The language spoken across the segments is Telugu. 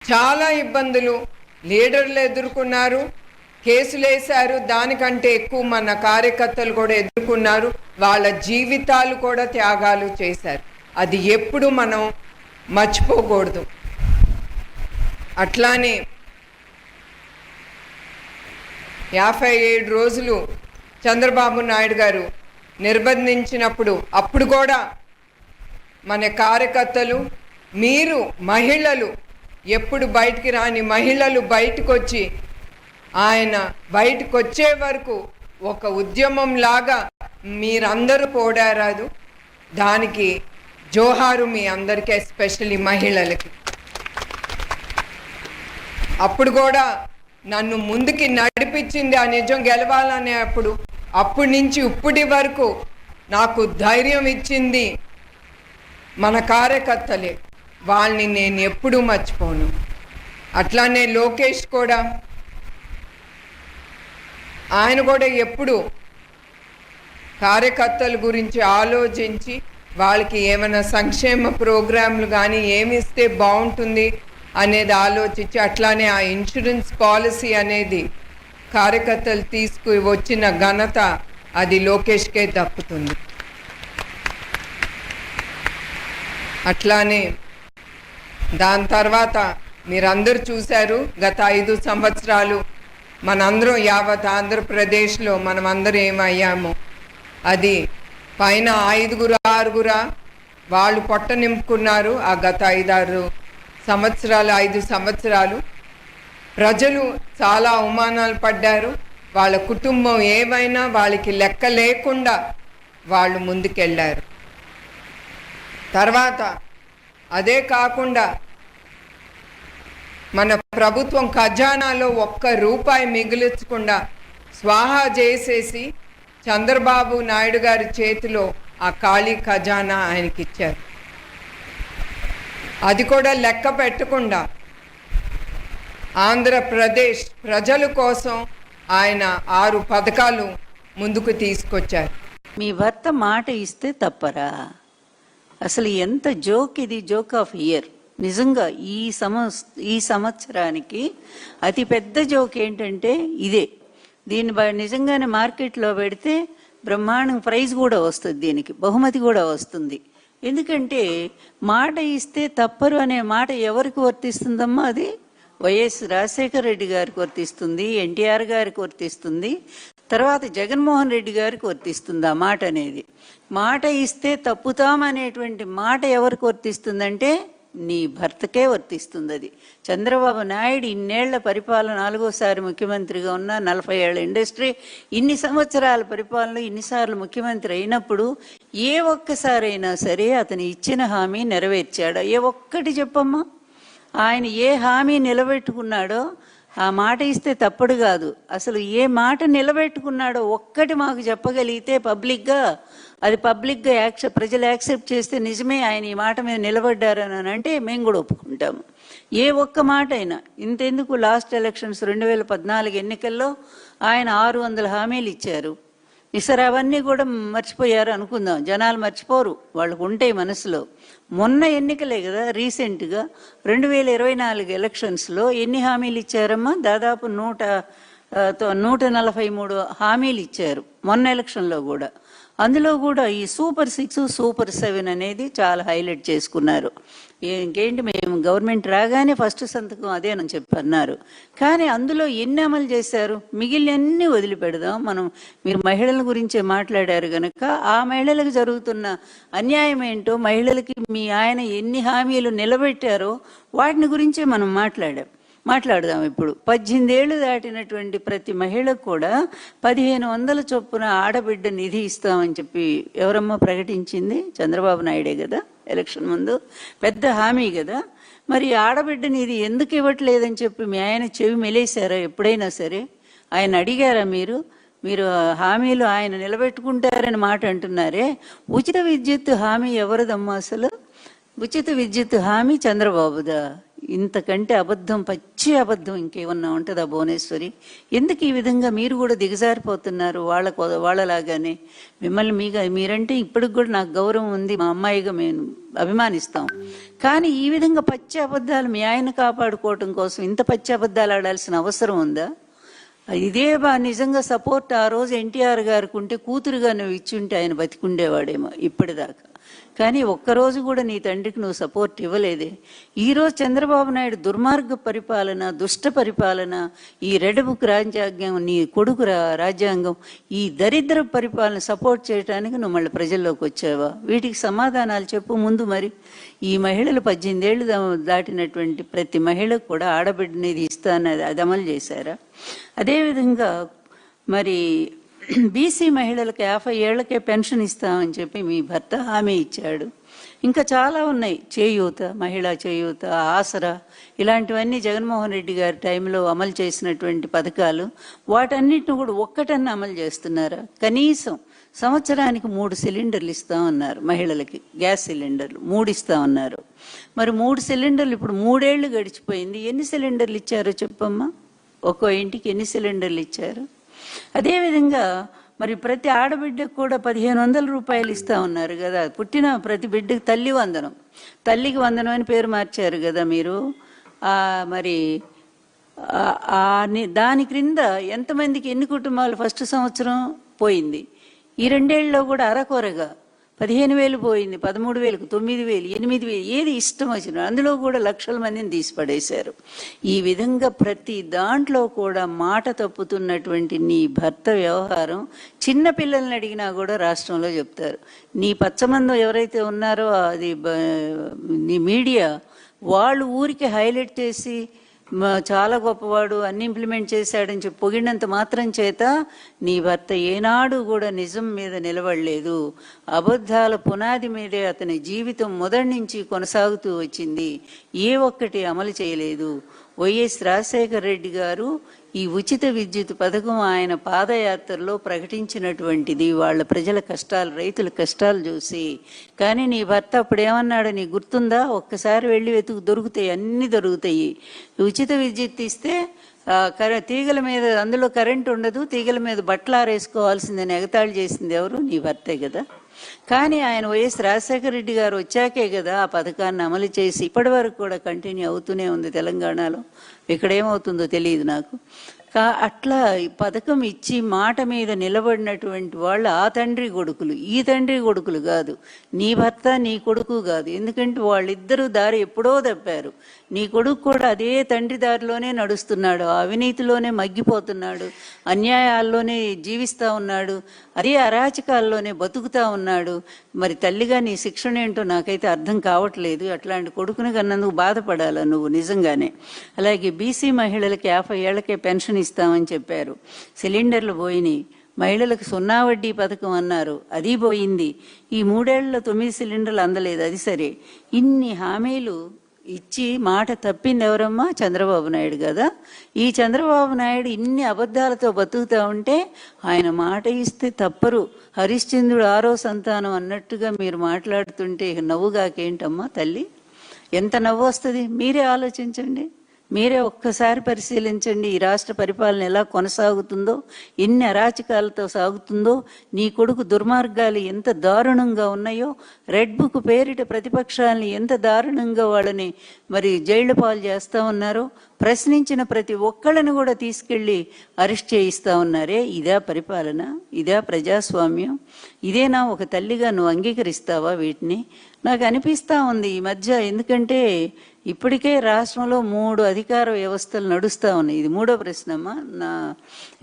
చాలా ఇబ్బందులు లీడర్లు ఎదుర్కొన్నారు, కేసులు వేశారు. దానికంటే ఎక్కువ మన కార్యకర్తలు కూడా ఎదుర్కొన్నారు. వాళ్ళ జీవితాలు కూడా త్యాగాలు చేశారు. అది ఎప్పుడు మనం మర్చిపోకూడదు. అట్లానే 57 రోజులు చంద్రబాబు నాయుడు గారు నిర్బంధించినప్పుడు అప్పుడు కూడా మన కార్యకర్తలు, మీరు మహిళలు, ఎప్పుడు బయటికి రాని మహిళలు బయటకు వచ్చి ఆయన బయటకు వచ్చే వరకు ఒక ఉద్యమం లాగా మీరందరూ పోరాడారు. దానికి జోహారు మీ అందరికీ, ఎస్పెషల్లీ మహిళలకి. అప్పుడు కూడా నన్ను ముందుకి నడిపించింది ఆ నిజం గెలవాలనే అప్పటి నుంచి ఇప్పటి వరకు నాకు ధైర్యం ఇచ్చింది మన కార్యకర్తలే. వాళ్ళని నేను ఎప్పుడూ మర్చిపోను. అట్లానే లోకేష్ కూడా, ఆయన కూడా ఎప్పుడు కార్యకర్తల గురించి ఆలోచించి వాళ్ళకి ఏమైనా సంక్షేమ ప్రోగ్రాంలు కానీ ఏమి ఇస్తే బాగుంటుంది అనేది ఆలోచించి, అట్లానే ఆ ఇన్సూరెన్స్ పాలసీ అనేది కార్యకర్తలు తీసుకు వచ్చిన ఘనత అది లోకేష్కే దక్కుతుంది. అట్లానే దాని తర్వాత మీరందరూ చూశారు, గత 5 సంవత్సరాలు మనందరం యావత్ ఆంధ్రప్రదేశ్లో మనమందరం ఏమయ్యామో. అది పైన 5 6 వాళ్ళు పొట్ట నింపుకున్నారు. ఆ గత 5 సంవత్సరాలు ప్రజలు చాలా అవమానాలు పడ్డారు. వాళ్ళ కుటుంబం ఏమైనా వాళ్ళకి లెక్క లేకుండా వాళ్ళు ముందుకెళ్ళారు. తర్వాత అదే కాకుండా మన ప్రభుత్వం ఖజానాలో ఒక్క రూపాయి మిగిలించకుండా స్వాహా చేసేసి చంద్రబాబు నాయుడు గారి చేతిలో ఆ ఖాళీ ఖజానా ఆయనకి ఇచ్చారు. అది కూడా లెక్క పెట్టకుండా ఆంధ్రప్రదేశ్ ప్రజల కోసం ఆయన 6 పథకాలు ముందుకు తీసుకొచ్చారు. మీ భర్త మాట ఇస్తే తప్పరా? అసలు ఎంత జోక్ ఇది, జోక్ ఆఫ్ ఇయర్. నిజంగా ఈ సంవత్సరానికి అతి పెద్ద జోక్ ఏంటంటే ఇదే. దీన్ని నిజంగానే మార్కెట్లో పెడితే బ్రహ్మాండం ప్రైజ్ కూడా వస్తుంది, దీనికి బహుమతి కూడా వస్తుంది. ఎందుకంటే మాట ఇస్తే తప్పరు అనే మాట ఎవరికి వర్తిస్తుందమ్మా? అది వైఎస్ రాజశేఖర రెడ్డి గారికి వర్తిస్తుంది, ఎన్టీఆర్ గారికి వర్తిస్తుంది, తర్వాత జగన్మోహన్ రెడ్డి గారికి వర్తిస్తుంది ఆ మాట అనేది. మాట ఇస్తే తప్పుతామనేటువంటి మాట ఎవరికి వర్తిస్తుందంటే నీ భర్తకే వర్తిస్తుంది. అది చంద్రబాబు నాయుడు ఇన్నేళ్ల పరిపాలన, 4వసారి ముఖ్యమంత్రిగా ఉన్న, 40 ఏళ్ల ఇండస్ట్రీ, ఇన్ని సంవత్సరాల పరిపాలన, ఇన్నిసార్లు ముఖ్యమంత్రి అయినప్పుడు ఏ ఒక్కసారైనా సరే అతను ఇచ్చిన హామీ నెరవేర్చాడా? ఏ ఒక్కటి చెప్పమ్మా. ఆయన ఏ హామీ నిలబెట్టుకున్నాడో ఆ మాట ఇస్తే తప్పుడు కాదు, అసలు ఏ మాట నిలబెట్టుకున్నాడో ఒక్కటి మాకు చెప్పగలిగితే పబ్లిక్గా, అది పబ్లిక్గా ప్రజలు యాక్సెప్ట్ చేస్తే నిజమే ఆయన ఈ మాట మీద నిలబడ్డారని అంటే మేము కూడా ఒప్పుకుంటాము. ఏ ఒక్క మాట అయినా. ఇంతెందుకు, లాస్ట్ ఎలక్షన్స్ 2014 ఎన్నికల్లో ఆయన 600 హామీలు ఇచ్చారు. సరే అవన్నీ కూడా మర్చిపోయారు అనుకుందాం, జనాలు మర్చిపోరు, వాళ్ళకు ఉంటాయి మనసులో. మొన్న ఎన్నికలే కదా రీసెంట్గా 2024 ఎలక్షన్స్లో ఎన్ని హామీలు ఇచ్చారమ్మా? దాదాపు 143 హామీలు ఇచ్చారు మొన్న ఎలక్షన్లో కూడా. అందులో కూడా ఈ సూపర్ 6, సూపర్ 7 అనేది చాలా హైలైట్ చేసుకున్నారు. ఇంకేంటి, మేము గవర్నమెంట్ రాగానే ఫస్ట్ సంతకం అదేనని చెప్పి అన్నారు. కానీ అందులో ఎన్ని అమలు చేశారు? మిగిలినన్ని వదిలిపెడదాం మనం. మీరు మహిళల గురించే మాట్లాడారు కనుక ఆ మహిళలకు జరుగుతున్న అన్యాయం ఏంటో, మహిళలకి మీ ఆయన ఎన్ని హామీలు నిలబెట్టారో వాటిని గురించే మనం మాట్లాడదాం ఇప్పుడు. 18 ఏళ్ళు దాటినటువంటి ప్రతి మహిళకు కూడా 1500 చొప్పున ఆడబిడ్డ నిధి ఇస్తామని చెప్పి ఎవరమ్మా ప్రకటించింది? చంద్రబాబు నాయుడే కదా ఎలక్షన్ ముందు. పెద్ద హామీ కదా. మరి ఆడబిడ్డ నిధి ఎందుకు ఇవ్వట్లేదని చెప్పి మీ ఆయన చెవి మెలేశారా ఎప్పుడైనా సరే? ఆయన అడిగారా మీరు? హామీలు ఆయన నిలబెట్టుకుంటారని మాట అంటున్నారే. ఉచిత విద్యుత్ హామీ ఎవరిదమ్మా అసలు? ఉచిత విద్యుత్ హామీ చంద్రబాబుదా? ఇంతకంటే అబద్ధం, పచ్చి అబద్ధం ఇంకేమన్నా ఉంటుందా భువనేశ్వరి? ఎందుకు ఈ విధంగా మీరు కూడా దిగజారిపోతున్నారు? వాళ్ళలాగానే మిమ్మల్ని మీరంటే ఇప్పటికి కూడా నాకు గౌరవం ఉంది, మా అమ్మాయిగా మేము అభిమానిస్తాం. కానీ ఈ విధంగా పచ్చి అబద్ధాలు మీ ఆయన కాపాడుకోవటం కోసం ఇంత పచ్చి అబద్ధాలు ఆడాల్సిన అవసరం ఉందా? ఇదే నిజంగా సపోర్ట్ ఆ రోజు ఎన్టీఆర్ గారికి ఉంటే కూతురుగా నువ్వు ఇచ్చుంటే ఆయన బతికుండేవాడేమో ఇప్పటిదాకా. కానీ ఒక్కరోజు కూడా నీ తండ్రికి నువ్వు సపోర్ట్ ఇవ్వలేదే. ఈరోజు చంద్రబాబు నాయుడు దుర్మార్గ పరిపాలన, దుష్ట పరిపాలన, ఈ రెడ్ బుక్ రాజ్యాంగం, నీ కొడుకు రాజ్యాంగం, ఈ దరిద్ర పరిపాలన సపోర్ట్ చేయడానికి నువ్వు మళ్ళీ ప్రజల్లోకి వచ్చావా? వీటికి సమాధానాలు చెప్పు ముందు. మరి ఈ మహిళలు 18 ఏళ్ళు దాటినటువంటి ప్రతి మహిళకు కూడా ఆడబిడ్డనేది ఇస్తానది అది అమలు చేశారా? అదేవిధంగా మరి బీసీ మహిళలకు 50 ఏళ్లకే పెన్షన్ ఇస్తామని చెప్పి మీ భర్త హామీ ఇచ్చాడు. ఇంకా చాలా ఉన్నాయి, చేయూత, మహిళా చేయూత, ఆసరా, ఇలాంటివన్నీ జగన్మోహన్ రెడ్డి గారి టైంలో అమలు చేసినటువంటి పథకాలు. వాటన్నిటిని కూడా ఒక్కటన్నా అమలు చేస్తున్నారా? కనీసం సంవత్సరానికి 3 సిలిండర్లు ఇస్తామన్నారు మహిళలకి, గ్యాస్ సిలిండర్లు 3 ఇస్తామన్నారు. మరి 3 సిలిండర్లు ఇప్పుడు 3 ఏళ్ళు గడిచిపోయింది. ఎన్ని సిలిండర్లు ఇచ్చారో చెప్పమ్మా? ఒక్కో ఇంటికి ఎన్ని సిలిండర్లు ఇచ్చారు? అదేవిధంగా మరి ప్రతి ఆడబిడ్డకు కూడా 1500 రూపాయలు ఇస్తా ఉన్నారు కదా. పుట్టిన ప్రతి బిడ్డకు తల్లి వందనం, తల్లికి వందనం అని పేరు మార్చారు కదా మీరు. మరి దాని క్రింద ఎంతమందికి, ఎన్ని కుటుంబాలు ఫస్ట్ సంవత్సరం పోయింది? ఈ 2 ఏళ్ళలో కూడా అరకొరగా 15,000 పోయింది, 13,000, 9,000, 8,000, ఏది ఇష్టం వచ్చిన అందులో కూడా లక్షల మందిని తీసిపడేశారు. ఈ విధంగా ప్రతి దాంట్లో కూడా మాట తప్పుతున్నటువంటి నీ భర్త వ్యవహారం చిన్న పిల్లల్ని అడిగినా కూడా రాష్ట్రంలో చెప్తారు. నీ పచ్చమందం ఎవరైతే ఉన్నారో అది నీ మీడియా వాళ్ళు ఊరికి హైలైట్ చేసి చాలా గొప్పవాడు, అన్ని ఇంప్లిమెంట్ చేశాడని చెప్పి పొగిడినంత మాత్రం చేత నీ భర్త ఏనాడు కూడా నిజం మీద నిలబడలేదు. అబద్ధాల పునాది మీదే అతని జీవితం మొదటి నుంచి కొనసాగుతూ వచ్చింది. ఏ ఒక్కటి అమలు చేయలేదు. వైఎస్ రాజశేఖర రెడ్డి గారు ఈ ఉచిత విద్యుత్ పథకం ఆయన పాదయాత్రలో ప్రకటించినటువంటిది వాళ్ళ ప్రజల కష్టాలు, రైతుల కష్టాలు చూసి. కానీ నీ భర్త అప్పుడు ఏమన్నాడు నీకు గుర్తుందా? ఒక్కసారి వెళ్ళి వెతుకు, దొరుకుతాయి, అన్నీ దొరుకుతాయి. ఉచిత విద్యుత్ ఇస్తే తీగల మీద, అందులో కరెంట్ ఉండదు, తీగల మీద బట్టలు ఆరేసుకోవాల్సిందని ఎగతాళి చేసింది ఎవరు? నీ భర్తే కదా. కానీ ఆయన వైఎస్ రాజశేఖర రెడ్డి గారు వచ్చాకే కదా ఆ పథకాన్ని అమలు చేసి ఇప్పటి వరకు కూడా కంటిన్యూ అవుతూనే ఉంది తెలంగాణలో. ఇక్కడేమవుతుందో తెలియదు నాకు. అట్లా ఈ పథకం ఇచ్చి మాట మీద నిలబడినటువంటి వాళ్ళు ఆ తండ్రి కొడుకులు, ఈ తండ్రి కొడుకులు కాదు. నీ భర్త నీ కొడుకు కాదు. ఎందుకంటే వాళ్ళిద్దరూ దారి ఎప్పుడో తప్పారు. నీ కొడుకు కూడా అదే తండ్రి దారిలోనే నడుస్తున్నాడు, అవినీతిలోనే మగ్గిపోతున్నాడు, అన్యాయాల్లోనే జీవిస్తూ ఉన్నాడు, అదే అరాచకాల్లోనే బతుకుతా ఉన్నాడు. మరి తల్లిగా నీ శిక్షణ ఏంటో నాకైతే అర్థం కావట్లేదు. అట్లాంటి కొడుకుని కన్నందుకు బాధపడాలా నువ్వు నిజంగానే. అలాగే బీసీ మహిళలకి 50 ఏళ్లకే పెన్షన్ ఇస్తామని చెప్పారు. సిలిండర్లు పోయినాయి. మహిళలకు 0 వడ్డీ పథకం అన్నారు, అది పోయింది. ఈ 3 ఏళ్లలో 9 సిలిండర్లు అందలేదు, అది సరే. ఇన్ని హామీలు ఇచ్చి మాట తప్పింది ఎవరమ్మా? చంద్రబాబు నాయుడు కదా. ఈ చంద్రబాబు నాయుడు ఇన్ని అబద్ధాలతో బతుకుతూ ఉంటే ఆయన మాట ఇస్తే తప్పరు. హరిశ్చంద్రుడు 6వ సంతానం అన్నట్టుగా మీరు మాట్లాడుతుంటే నవ్వుగాకేంటమ్మా తల్లి? ఎంత నవ్వు వస్తుంది? మీరే ఆలోచించండి, మీరే ఒక్కసారి పరిశీలించండి. ఈ రాష్ట్ర పరిపాలన ఎలా కొనసాగుతుందో, ఎన్ని అరాచకాలతో సాగుతుందో, నీ కొడుకు దుర్మార్గాలు ఎంత దారుణంగా ఉన్నాయో, రెడ్ బుక్ పేరిట ప్రతిపక్షాలని ఎంత దారుణంగా వాళ్ళని మరి జైళ్ల పాలు చేస్తూ ఉన్నారో, ప్రశ్నించిన ప్రతి ఒక్కళ్ళని కూడా తీసుకెళ్ళి అరెస్ట్ చేయిస్తూ ఉన్నారే. ఇదా పరిపాలన? ఇదా ప్రజాస్వామ్యం? ఇదేనా ఒక తల్లిగా నువ్వు అంగీకరిస్తావా వీటిని? నాకు అనిపిస్తూ ఉంది ఈ మధ్య. ఎందుకంటే ఇప్పటికే రాష్ట్రంలో 3 అధికార వ్యవస్థలు నడుస్తూ ఉన్నాయి. ఇది 3వ ప్రశ్నమ్మా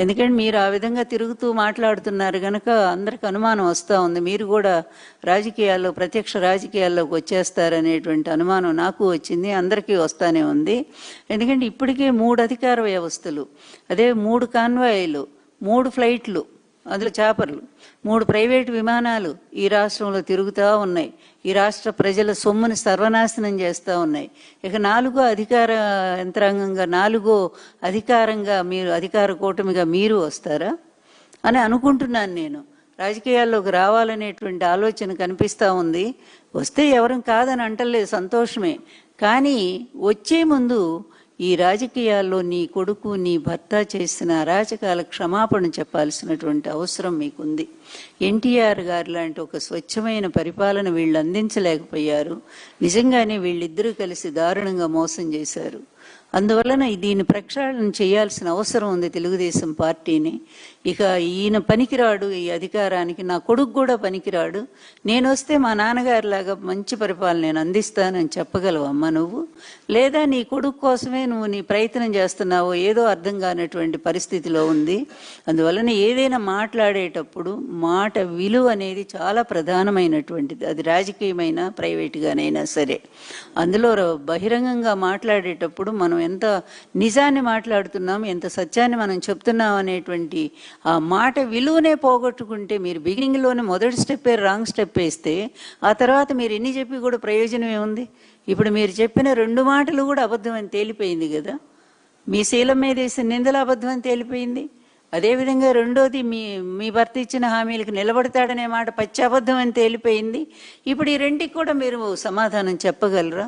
ఎందుకంటే మీరు ఆ విధంగా తిరుగుతూ మాట్లాడుతున్నారు కనుక అందరికి అనుమానం వస్తూ ఉంది. మీరు కూడా రాజకీయాల్లో, ప్రత్యక్ష రాజకీయాల్లోకి వచ్చేస్తారనేటువంటి అనుమానం నాకు వచ్చింది, అందరికీ వస్తానే ఉంది. ఎందుకంటే ఇప్పటికే 3 అధికార వ్యవస్థలు, అదే 3 కాన్వాయిలు, 3 ఫ్లైట్లు, అందులో చాపర్లు, 3 ప్రైవేటు విమానాలు ఈ రాష్ట్రంలో తిరుగుతూ ఉన్నాయి. ఈ రాష్ట్ర ప్రజల సొమ్ముని సర్వనాశనం చేస్తూ ఉన్నాయి. ఇక 4వ అధికార యంత్రాంగంగా, 4వ అధికారంగా మీరు, అధికార కూటమిగా మీరు వస్తారా అని అనుకుంటున్నాను నేను. రాజకీయాల్లోకి రావాలనేటువంటి ఆలోచన కనిపిస్తూ ఉంది. వస్తే ఎవరం కాదని అంటలేదు, సంతోషమే. కానీ వచ్చే ముందు ఈ రాజకీయాల్లో నీ కొడుకు నీ భర్త చేసిన అరాచకాల క్షమాపణ చెప్పాల్సినటువంటి అవసరం మీకుంది. ఎన్టీఆర్ గారు లాంటి ఒక స్వచ్ఛమైన పరిపాలన వీళ్ళు అందించలేకపోయారు. నిజంగానే వీళ్ళిద్దరూ కలిసి దారుణంగా మోసం చేశారు. అందువలన దీన్ని ప్రక్షాళన చేయాల్సిన అవసరం ఉంది తెలుగుదేశం పార్టీని. ఇక ఈయన పనికిరాడు ఈ అధికారానికి, నా కొడుకు కూడా పనికిరాడు, నేను వస్తే మా నాన్నగారిలాగా మంచి పరిపాలన నేను అందిస్తానని చెప్పగలవమ్మా నువ్వు? లేదా నీ కొడుకు కోసమే నువ్వు నీ ప్రయత్నం చేస్తున్నావో ఏదో అర్థం కానటువంటి పరిస్థితిలో ఉంది. అందువలన ఏదైనా మాట్లాడేటప్పుడు మాట విలువ అనేది చాలా ప్రధానమైనటువంటిది, అది రాజకీయమైన ప్రైవేటుగానైనా సరే. అందులో బహిరంగంగా మాట్లాడేటప్పుడు మనం ఎంత నిజాన్ని మాట్లాడుతున్నాం, ఎంత సత్యాన్ని మనం చెప్తున్నాం అనేటువంటి ఆ మాట విలువనే పోగొట్టుకుంటే, మీరు బిగినింగ్లోనే మొదటి స్టెప్ రాంగ్ స్టెప్ వేస్తే ఆ తర్వాత మీరు ఎన్ని చెప్పి కూడా ప్రయోజనం ఏముంది? ఇప్పుడు మీరు చెప్పిన 2 మాటలు కూడా అబద్ధం అని తేలిపోయింది కదా. మీ శీలం మీద వేసిన నిందలు అబద్ధం అని తేలిపోయింది. అదేవిధంగా రెండోది మీ భర్త ఇచ్చిన హామీలకు నిలబడతాడనే మాట పచ్చి అబద్ధం అని తేలిపోయింది. ఇప్పుడు ఈ రెండుకి కూడా మీరు సమాధానం చెప్పగలరా?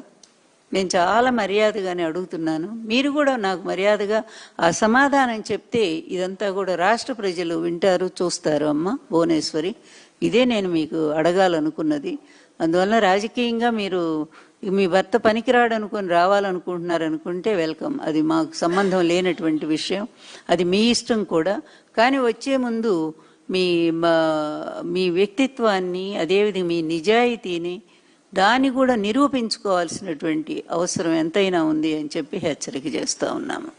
నేను చాలా మర్యాదగానే అడుగుతున్నాను, మీరు కూడా నాకు మర్యాదగా ఆ సమాధానం చెప్తే ఇదంతా కూడా రాష్ట్ర ప్రజలు వింటారు, చూస్తారు. అమ్మ భువనేశ్వరి, ఇదే నేను మీకు అడగాలనుకున్నది. అందువల్ల రాజకీయంగా మీరు మీ భర్త పనికిరాడు అనుకొని రావాలనుకుంటున్నారనుకుంటే వెల్కమ్, అది మాకు సంబంధం లేనటువంటి విషయం, అది మీ ఇష్టం కూడా. కానీ వచ్చే ముందు మీ వ్యక్తిత్వాన్ని, అదేవిధంగా మీ నిజాయితీని, దాన్ని కూడా నిరూపించుకోవాల్సినటువంటి అవసరం ఎంతైనా ఉంది అని చెప్పి హెచ్చరిక చేస్తూ ఉన్నాము.